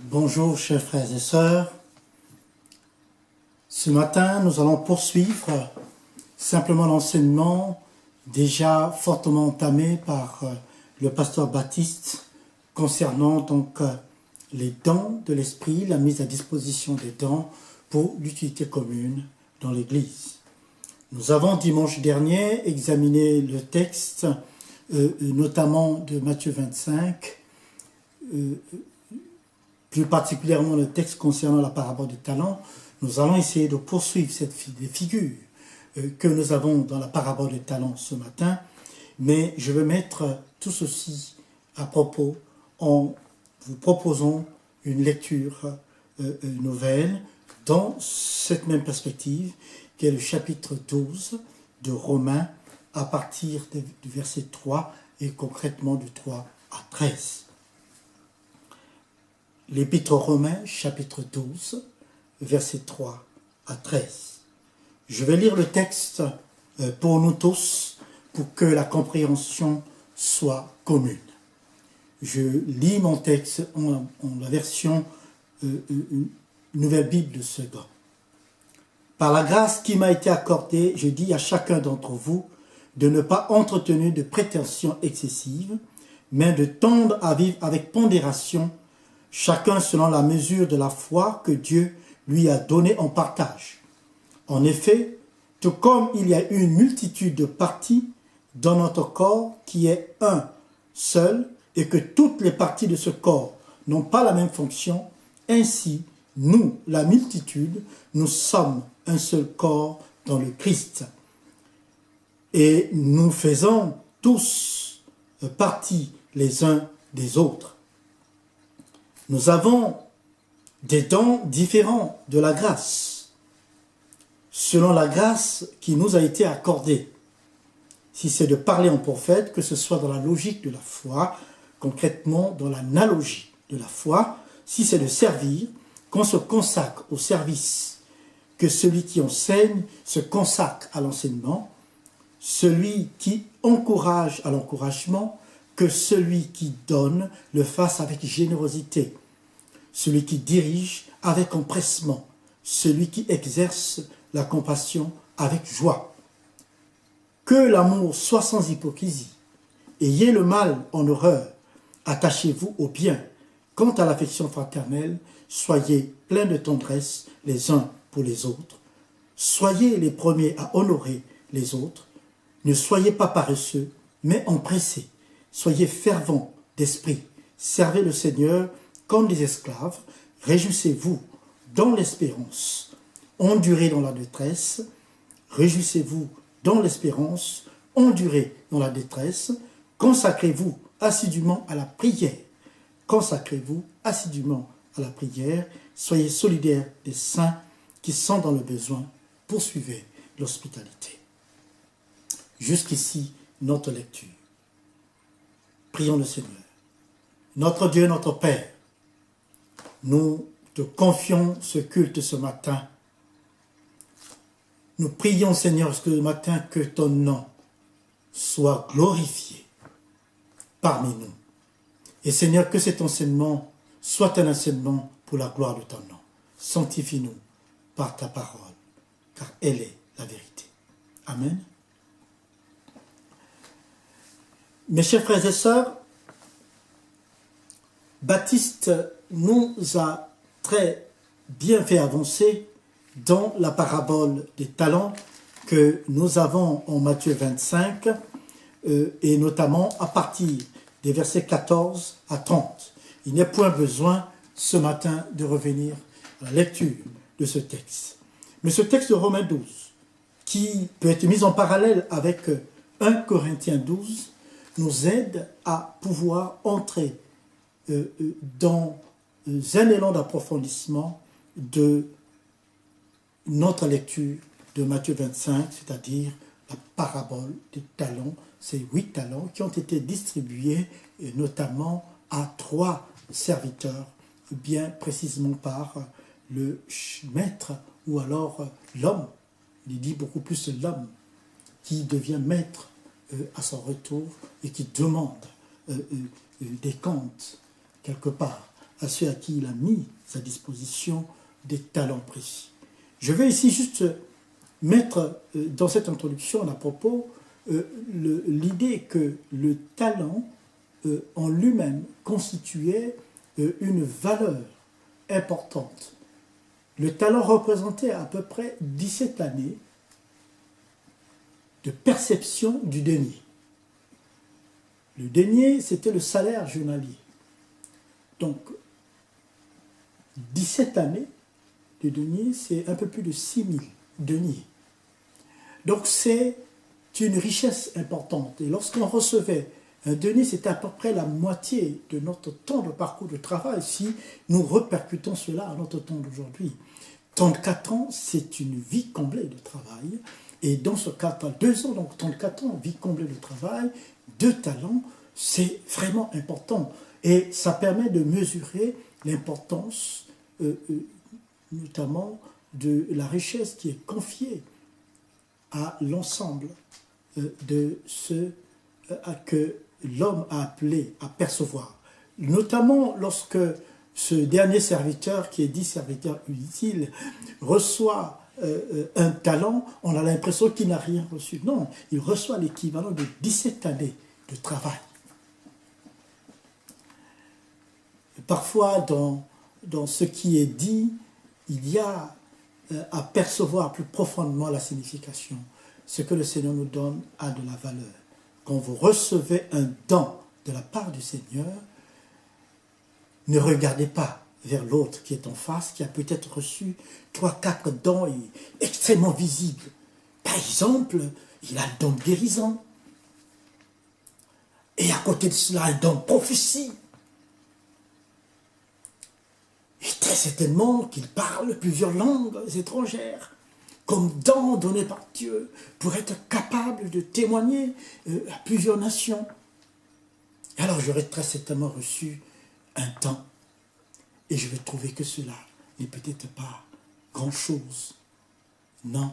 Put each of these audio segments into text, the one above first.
Bonjour chers frères et sœurs. Ce matin, nous allons poursuivre simplement l'enseignement déjà fortement entamé par le pasteur Baptiste concernant donc les dons de l'Esprit, la mise à disposition des dons pour l'utilité commune dans l'Église. Nous avons dimanche dernier examiné le texte notamment de Matthieu 25, plus particulièrement le texte concernant la parabole des talents. Nous allons essayer de poursuivre cette figure que nous avons dans la parabole des talents ce matin, mais je vais mettre tout ceci à propos en vous proposant une lecture nouvelle dans cette même perspective, qui est le chapitre 12 de Romains, à partir du verset 3 et concrètement du 3 à 13. L'Épître aux Romains, chapitre 12, versets 3 à 13. Je vais lire le texte pour nous tous, pour que la compréhension soit commune. Je lis mon texte en la version Nouvelle Bible de Second. Par la grâce qui m'a été accordée, je dis à chacun d'entre vous de ne pas entretenir de prétentions excessives, mais de tendre à vivre avec pondération, chacun selon la mesure de la foi que Dieu lui a donnée en partage. En effet, tout comme il y a une multitude de parties dans notre corps qui est un seul et que toutes les parties de ce corps n'ont pas la même fonction, ainsi, nous, la multitude, nous sommes un seul corps dans le Christ. Et nous faisons tous partie les uns des autres. Nous avons des dons différents de la grâce, selon la grâce qui nous a été accordée. Si c'est de parler en prophète, que ce soit dans la logique de la foi, concrètement dans l'analogie de la foi, si c'est de servir, qu'on se consacre au service, que celui qui enseigne se consacre à l'enseignement, celui qui encourage à l'encouragement, que celui qui donne le fasse avec générosité, celui qui dirige avec empressement, celui qui exerce la compassion avec joie. Que l'amour soit sans hypocrisie. Ayez le mal en horreur, attachez-vous au bien. Quant à l'affection fraternelle, soyez pleins de tendresse les uns pour les autres. Soyez les premiers à honorer les autres. Ne soyez pas paresseux, mais empressés. Soyez fervents d'esprit. Servez le Seigneur comme des esclaves. Réjouissez-vous dans l'espérance. Endurez dans la détresse. Réjouissez-vous dans l'espérance. Endurez dans la détresse. Consacrez-vous assidûment à la prière. Consacrez-vous assidûment à la prière. Soyez solidaires des saints qui sont dans le besoin. Poursuivez l'hospitalité. Jusqu'ici, notre lecture. Prions le Seigneur. Notre Dieu, notre Père, nous te confions ce culte ce matin. Nous prions, Seigneur, ce matin que ton nom soit glorifié parmi nous. Et Seigneur, que cet enseignement soit un enseignement pour la gloire de ton nom. Sanctifie-nous par ta parole, car elle est la vérité. Amen. Mes chers frères et sœurs, Baptiste nous a très bien fait avancer dans la parabole des talents que nous avons en Matthieu 25 et notamment à partir des versets 14 à 30. Il n'est point besoin ce matin de revenir à la lecture de ce texte. Mais ce texte de Romains 12, qui peut être mis en parallèle avec 1 Corinthiens 12, nous aide à pouvoir entrer dans un élan d'approfondissement de notre lecture de Matthieu 25, c'est-à-dire la parabole des talents, ces 8 talents qui ont été distribués notamment à 3 serviteurs, bien précisément par le maître ou alors l'homme, il dit beaucoup plus l'homme qui devient maître à son retour et qui demande des comptes quelque part à ceux à qui il a mis à sa disposition des talents précis. Je vais ici juste mettre dans cette introduction à propos l'idée que le talent en lui-même constituait une valeur importante. Le talent représentait à peu près 17 années de perception du denier. Le denier, c'était le salaire journalier. Donc, 17 années de denier, c'est un peu plus de 6 000 deniers. Donc, c'est une richesse importante. Et lorsqu'on recevait un denier, c'était à peu près la moitié de notre temps de parcours de travail, si nous répercutons cela à notre temps d'aujourd'hui. 34 ans, c'est une vie comblée de travail. Et dans ce cas, 2 ans, donc 34 ans, vie comblée de travail, 2 talents, c'est vraiment important. Et ça permet de mesurer l'importance, notamment, de la richesse qui est confiée à l'ensemble de ce que l'homme a appelé à percevoir. Notamment lorsque ce dernier serviteur, qui est dit serviteur utile, reçoit un talent, on a l'impression qu'il n'a rien reçu. Non, il reçoit l'équivalent de 17 années de travail. Parfois, dans ce qui est dit, il y a à percevoir plus profondément la signification. Ce que le Seigneur nous donne a de la valeur. Quand vous recevez un don de la part du Seigneur, ne regardez pas vers l'autre qui est en face, qui a peut-être reçu 3, 4 dons extrêmement visibles. Par exemple, il a le don de guérison. Et à côté de cela, un don de prophétie. Et très certainement qu'il parle plusieurs langues étrangères, comme don donné par Dieu, pour être capable de témoigner à plusieurs nations. Alors j'aurais très certainement reçu un temps. Et je vais trouver que cela n'est peut-être pas grand-chose. Non,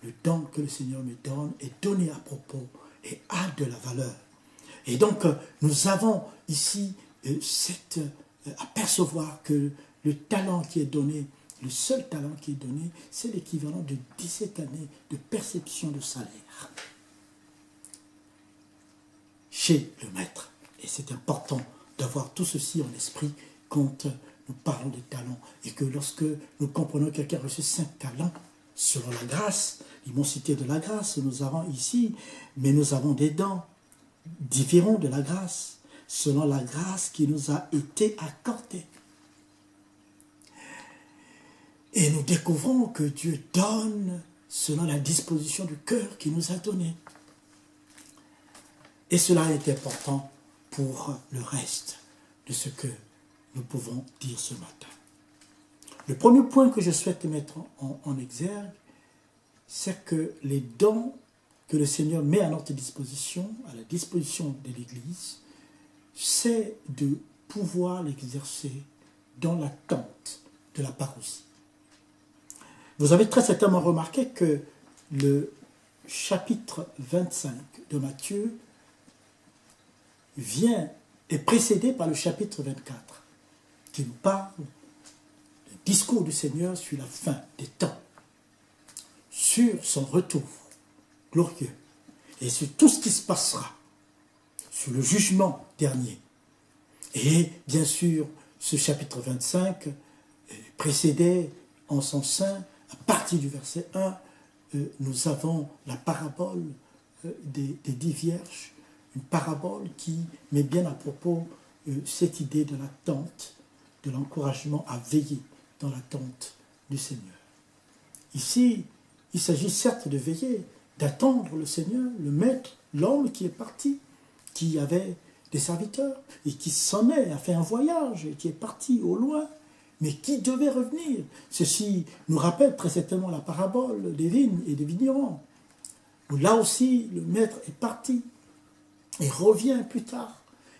le don que le Seigneur me donne est donné à propos et a de la valeur. Et donc, nous avons ici à percevoir que le talent qui est donné, le seul talent qui est donné, c'est l'équivalent de 17 années de perception de salaire chez le maître. Et c'est important d'avoir tout ceci en esprit quand nous parlons de talents. Et que lorsque nous comprenons que quelqu'un a reçu 5 talents, selon la grâce, l'immensité de la grâce, nous avons ici, mais nous avons des dons différents de la grâce, selon la grâce qui nous a été accordée. Et nous découvrons que Dieu donne selon la disposition du cœur qu'il nous a donné. Et cela est important pour le reste de ce que nous pouvons dire ce matin. Le premier point que je souhaite mettre en exergue, c'est que les dons que le Seigneur met à notre disposition, à la disposition de l'Église, c'est de pouvoir l'exercer dans l'attente de la parousie. Vous avez très certainement remarqué que le chapitre 25 de Matthieu est précédé par le chapitre 24, qui nous parle du discours du Seigneur sur la fin des temps, sur son retour glorieux, et sur tout ce qui se passera, sur le jugement dernier. Et bien sûr, ce chapitre 25 précédait en son sein, à partir du verset 1, nous avons la parabole des 10 vierges, une parabole qui met bien à propos cette idée de l'attente, de l'encouragement à veiller dans l'attente du Seigneur. Ici, il s'agit certes de veiller, d'attendre le Seigneur, le maître, l'homme qui est parti, qui avait des serviteurs et qui s'en a fait un voyage et qui est parti au loin, mais qui devait revenir. Ceci nous rappelle très certainement la parabole des vignes et des vignerons, où là aussi le maître est parti et revient plus tard.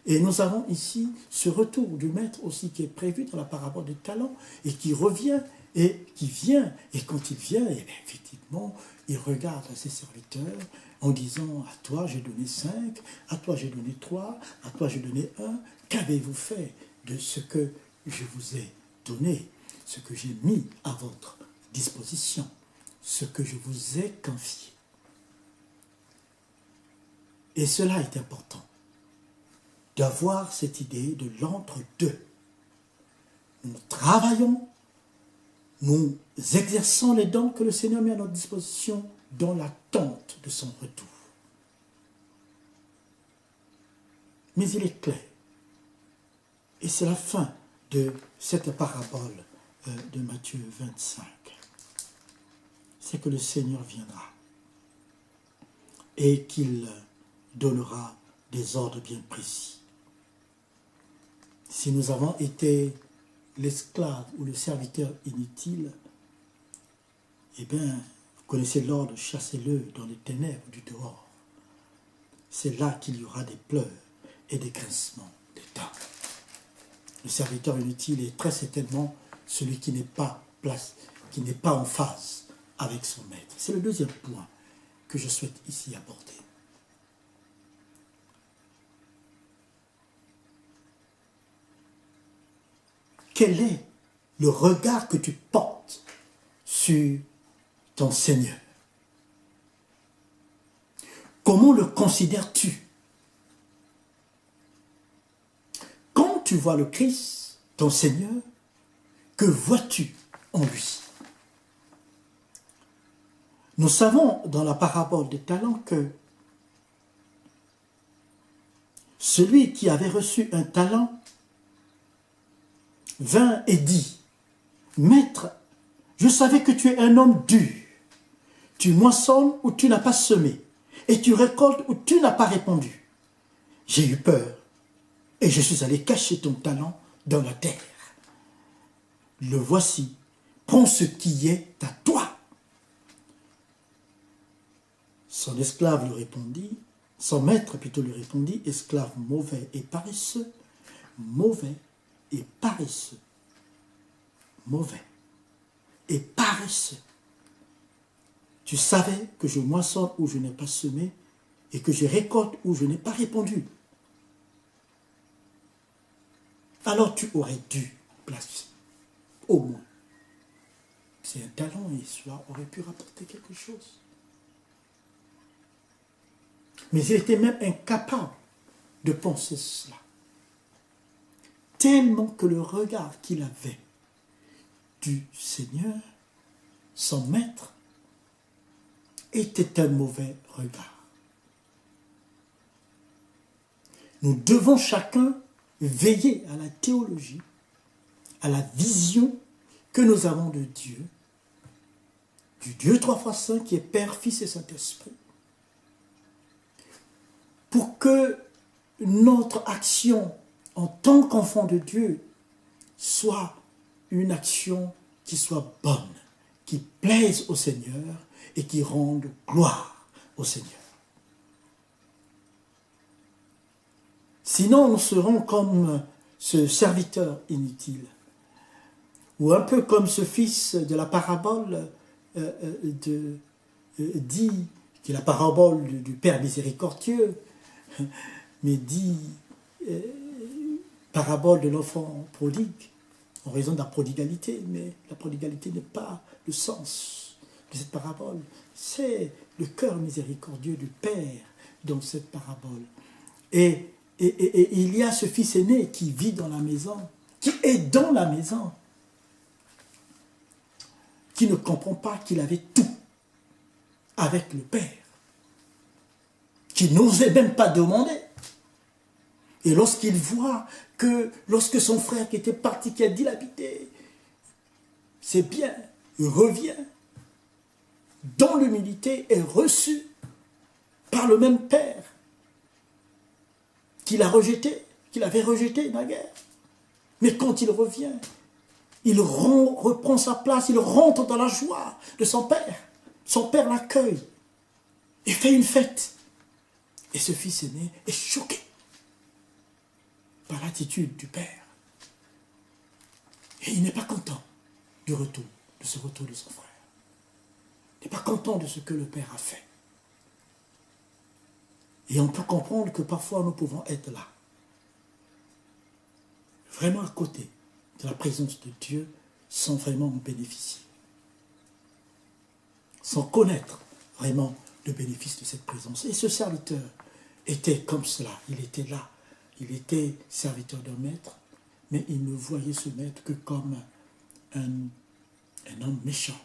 Et nous avons ici ce retour du maître aussi qui est prévu dans la parabole des talents et qui revient et qui vient. Et quand il vient, et bien, effectivement, il regarde ses serviteurs en disant « À toi j'ai donné 5, à toi j'ai donné 3, à toi j'ai donné 1. Qu'avez-vous fait de ce que je vous ai donné, ce que j'ai mis à votre disposition, ce que je vous ai confié. Et cela est important, d'avoir cette idée de l'entre-deux. Nous travaillons, nous exerçons les dons que le Seigneur met à notre disposition dans l'attente de son retour. Mais il est clair, et c'est la fin de cette parabole de Matthieu 25, c'est que le Seigneur viendra et qu'il donnera des ordres bien précis. Si nous avons été l'esclave ou le serviteur inutile, eh bien, vous connaissez l'ordre, chassez-le dans les ténèbres du dehors. C'est là qu'il y aura des pleurs et des grincements des dents. Le serviteur inutile est très certainement celui qui n'est pas en phase avec son maître. C'est le deuxième point que je souhaite ici aborder. Quel est le regard que tu portes sur ton Seigneur? Comment le considères-tu? Quand tu vois le Christ, ton Seigneur, que vois-tu en lui? Nous savons dans la parabole des talents que celui qui avait reçu un talent vint et dit, « Maître, je savais que tu es un homme dur. Tu moissonnes où tu n'as pas semé, et tu récoltes où tu n'as pas répandu. J'ai eu peur, et je suis allé cacher ton talent dans la terre. Le voici, prends ce qui est à toi. » Son esclave lui répondit, son maître plutôt lui répondit, « Esclave mauvais et paresseux, mauvais et paresseux, mauvais et paresseux. Tu savais que je moissonne où je n'ai pas semé et que je récolte où je n'ai pas répandu. Alors tu aurais dû placer, au moins. C'est un talent et cela aurait pu rapporter quelque chose. Mais il était même incapable de penser cela. Tellement que le regard qu'il avait du Seigneur, son maître, était un mauvais regard. Nous devons chacun veiller à la théologie, à la vision que nous avons de Dieu, du Dieu trois fois saint qui est Père, Fils et Saint-Esprit, pour que notre action en tant qu'enfant de Dieu soit une action qui soit bonne, qui plaise au Seigneur et qui rende gloire au Seigneur. Sinon, nous serons comme ce serviteur inutile, ou un peu comme ce fils de la parabole dit, qui est la parabole du Père miséricordieux, mais dit parabole de l'enfant prodigue, en raison de la prodigalité, mais la prodigalité n'est pas le sens de cette parabole. C'est le cœur miséricordieux du Père dans cette parabole. Et il y a ce fils aîné qui vit dans la maison, qui est dans la maison, qui ne comprend pas qu'il avait tout avec le Père, qui n'osait même pas demander. Et lorsqu'il voit que lorsque son frère qui était parti, qui a dilapidé ses biens, revient dans l'humilité et reçu par le même Père qu'il a rejeté, qu'il avait rejeté naguère. Mais quand il revient, il reprend sa place, il rentre dans la joie de son Père. Son Père l'accueille et fait une fête. Et ce fils aîné est choqué par l'attitude du Père. Et il n'est pas content de ce retour de son frère. Il n'est pas content de ce que le Père a fait. Et on peut comprendre que parfois nous pouvons être là, vraiment à côté de la présence de Dieu sans vraiment en bénéficier, sans connaître vraiment le bénéfice de cette présence. Et ce serviteur était comme cela, il était là, il était serviteur d'un maître, mais il ne voyait ce maître que comme un homme méchant,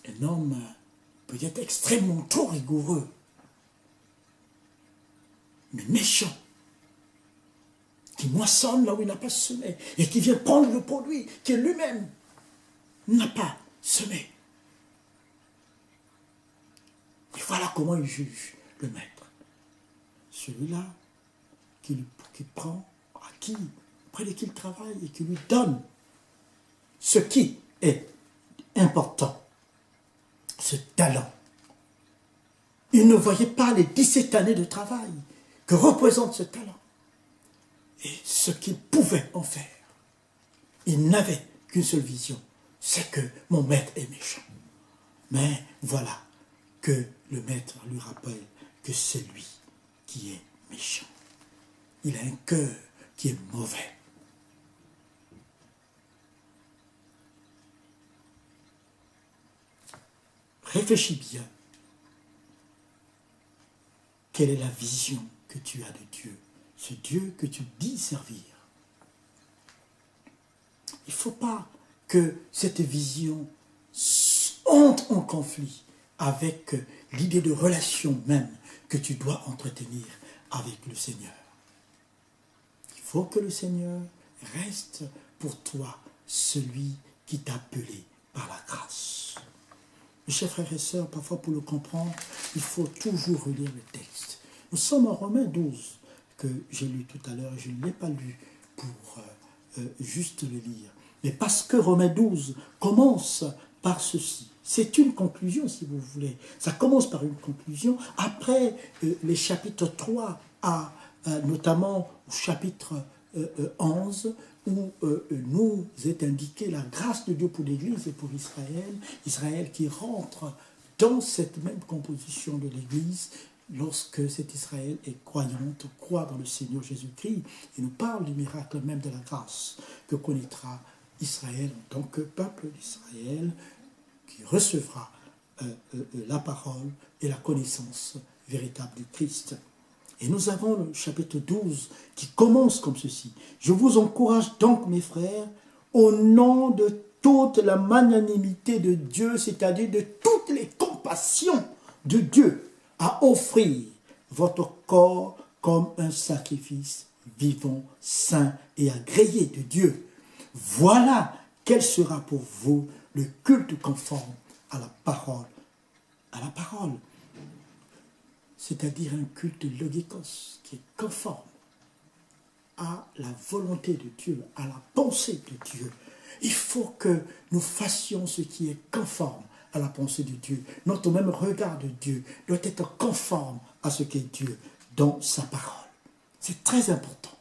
un homme peut-être extrêmement trop rigoureux, mais méchant, qui moissonne là où il n'a pas semé, et qui vient prendre le produit que lui-même n'a pas semé. Et voilà comment il juge le maître. Celui-là qui prend, auprès de qui il travaille, et qui lui donne ce qui est important, ce talent. Il ne voyait pas les 17 années de travail que représente ce talent et ce qu'il pouvait en faire. Il n'avait qu'une seule vision, c'est que mon maître est méchant. Mais voilà que le maître lui rappelle que c'est lui qui est méchant. Il a un cœur qui est mauvais. Réfléchis bien. Quelle est la vision que tu as de Dieu? Ce Dieu que tu dis servir. Il ne faut pas que cette vision entre en conflit avec l'idée de relation même que tu dois entretenir avec le Seigneur. Il faut que le Seigneur reste pour toi celui qui t'a appelé par la grâce. Mes chers frères et sœurs, parfois pour le comprendre, il faut toujours relire le texte. Nous sommes en Romains 12, que j'ai lu tout à l'heure, et je ne l'ai pas lu pour juste le lire. Mais parce que Romains 12 commence par ceci. C'est une conclusion, si vous voulez. Ça commence par une conclusion. Après les chapitres 3 à notamment au chapitre 11, où nous est indiqué la grâce de Dieu pour l'Église et pour Israël. Israël qui rentre dans cette même composition de l'Église lorsque cet Israël est croyante, croit dans le Seigneur Jésus-Christ. Il nous parle du miracle même de la grâce que connaîtra Israël en tant que peuple d'Israël qui recevra la parole et la connaissance véritable du Christ. Et nous avons le chapitre 12 qui commence comme ceci. Je vous encourage donc, mes frères, au nom de toute la magnanimité de Dieu, c'est-à-dire de toutes les compassions de Dieu, à offrir votre corps comme un sacrifice vivant, saint et agréé de Dieu. Voilà quel sera pour vous le culte conforme à la parole. À la parole. C'est-à-dire un culte logikos qui est conforme à la volonté de Dieu, à la pensée de Dieu. Il faut que nous fassions ce qui est conforme à la pensée de Dieu. Notre même regard de Dieu doit être conforme à ce qu'est Dieu dans sa parole. C'est très important.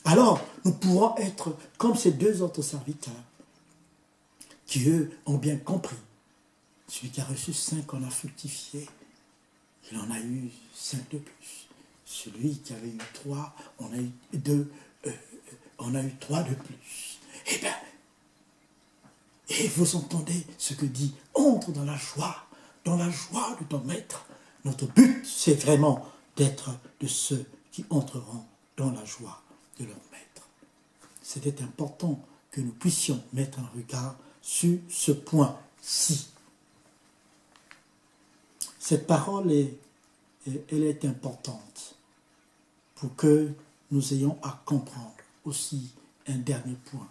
Alors, nous pourrons être comme ces deux autres serviteurs qui, eux, ont bien compris. Celui qui a reçu 5 en a fructifié. Il en a eu 5 de plus. Celui qui avait eu 3, on a eu 2, on a eu 3 de plus. Eh bien, et vous entendez ce que dit, entre dans la joie de ton maître. Notre but, c'est vraiment d'être de ceux qui entreront dans la joie de leur maître. C'était important que nous puissions mettre un regard sur ce point-ci. Cette parole elle est importante pour que nous ayons à comprendre aussi un dernier point.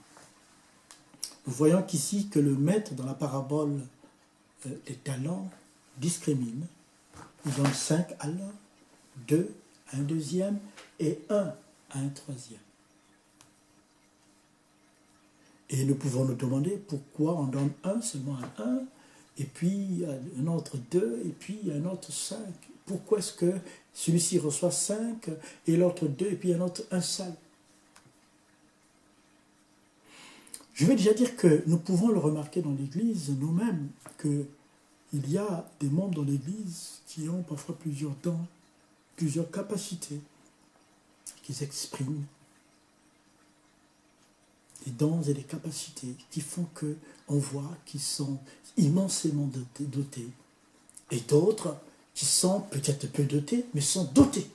Nous voyons qu'ici que le maître dans la parabole des talents discrimine. Il donne 5 à l'un, 2 à un deuxième et 1 à un troisième. Et nous pouvons nous demander pourquoi on donne seulement à un, et puis un autre 2, et puis un autre 5. Pourquoi est-ce que celui-ci reçoit 5 et l'autre 2, et puis un autre 1 seul? Je vais déjà dire que nous pouvons le remarquer dans l'Église nous-mêmes, qu'il y a des membres dans l'Église qui ont parfois plusieurs dons, plusieurs capacités, qui s'expriment. des dons et des capacités qui font qu'on voit qu'ils sont immensément dotés. Et d'autres qui sont peut-être peu dotés, mais sont dotés.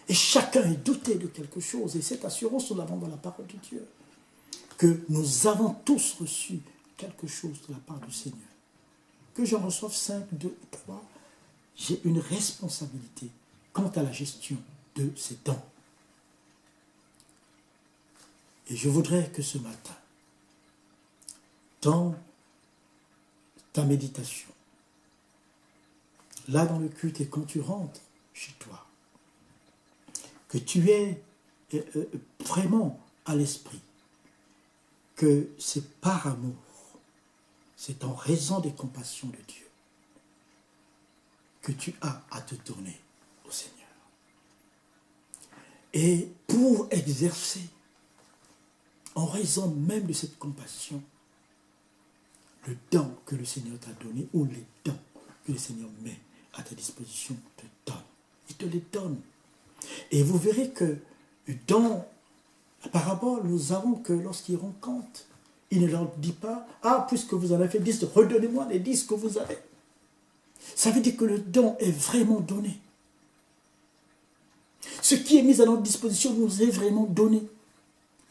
Et chacun est doté de quelque chose. Et cette assurance, nous l'avons dans la parole de Dieu. Que nous avons tous reçu quelque chose de la part du Seigneur. Que j'en reçoive 5, 2 ou 3, j'ai une responsabilité quant à la gestion de ces dons. Et je voudrais que ce matin, dans ta méditation, là dans le culte et quand tu rentres chez toi, que tu aies vraiment à l'esprit que c'est par amour, c'est en raison des compassions de Dieu que tu as à te donner au Seigneur. Et pour exercer, en raison même de cette compassion, le don que le Seigneur t'a donné, ou les dons que le Seigneur met à ta disposition, te donne. Il te les donne. Et vous verrez que dans la parabole, nous avons que lorsqu'il rend compte, il ne leur dit pas, ah, puisque vous en avez fait 10, redonnez-moi les 10 que vous avez. Ça veut dire que le don est vraiment donné. Ce qui est mis à notre disposition nous est vraiment donné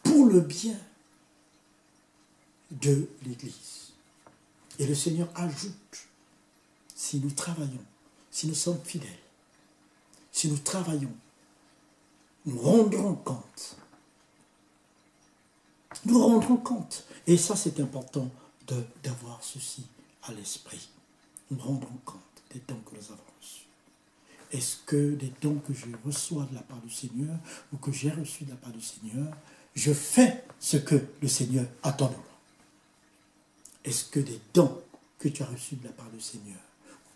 pour le bien de l'Église. Et le Seigneur ajoute, si nous travaillons, si nous sommes fidèles, si nous travaillons, nous rendrons compte. Nous rendrons compte. Et ça, c'est important d'avoir ceci à l'esprit. Nous rendrons compte des dons que nous avons reçus. Est-ce que des dons que je reçois de la part du Seigneur ou que j'ai reçus de la part du Seigneur, je fais ce que le Seigneur attend de moi? Est-ce que des dons que tu as reçus de la part du Seigneur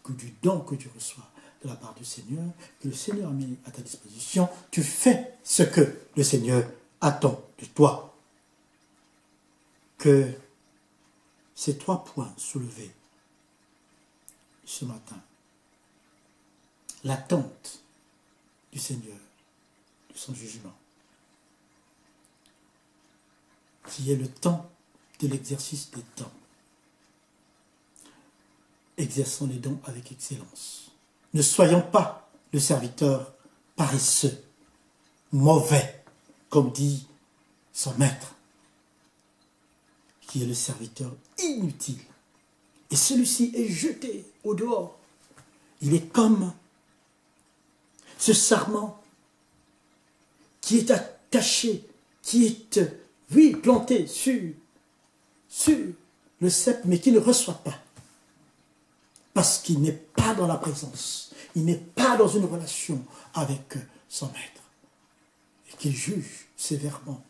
ou que du don que tu reçois de la part du Seigneur, que le Seigneur a mis à ta disposition, tu fais ce que le Seigneur attend de toi? Que ces 3 points soulevés ce matin, l'attente du Seigneur, de son jugement, qui est le temps de l'exercice des dons. Exerçons les dons avec excellence. Ne soyons pas le serviteur paresseux, mauvais, comme dit son maître, qui est le serviteur inutile. Et celui-ci est jeté au dehors. Il est comme ce sarment qui est attaché, qui est, oui, planté sur le cep, mais qui ne reçoit pas. Parce qu'il n'est pas dans la présence. Il n'est pas dans une relation avec son maître. Et qu'il juge sévèrement,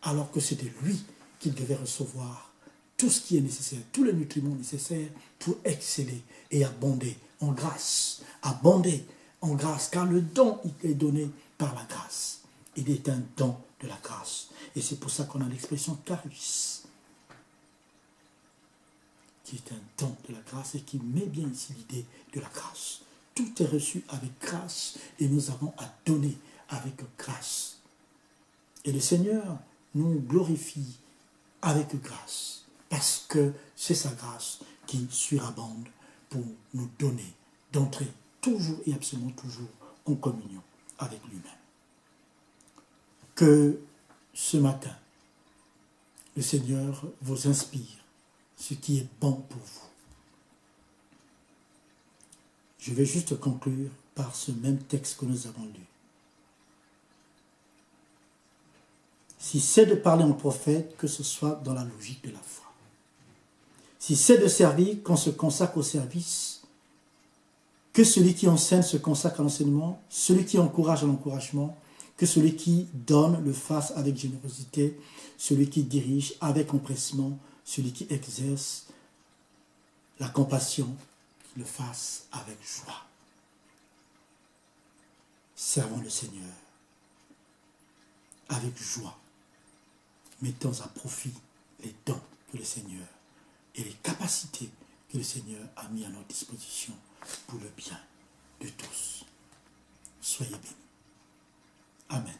alors que c'était lui qu'il devait recevoir tout ce qui est nécessaire, tous les nutriments nécessaires pour exceller et abonder en grâce. Abonder en grâce, car le don, il est donné par la grâce. Il est un don de la grâce. Et c'est pour ça qu'on a l'expression charis, qui est un don de la grâce et qui met bien ici l'idée de la grâce. Tout est reçu avec grâce et nous avons à donner avec grâce. Et le Seigneur nous glorifie avec grâce, parce que c'est sa grâce qui surabonde pour nous donner d'entrer toujours et absolument toujours en communion avec lui-même. Que ce matin, le Seigneur vous inspire ce qui est bon pour vous. Je vais juste conclure par ce même texte que nous avons lu. Si c'est de parler en prophète, que ce soit dans la logique de la foi. Si c'est de servir, qu'on se consacre au service, que celui qui enseigne se consacre à l'enseignement, celui qui encourage à l'encouragement, que celui qui donne le fasse avec générosité, celui qui dirige avec empressement, celui qui exerce la compassion, le fasse avec joie. Servons le Seigneur avec joie. Mettons à profit les dons que le Seigneur et les capacités que le Seigneur a mis à notre disposition pour le bien de tous. Soyez bénis. Amen.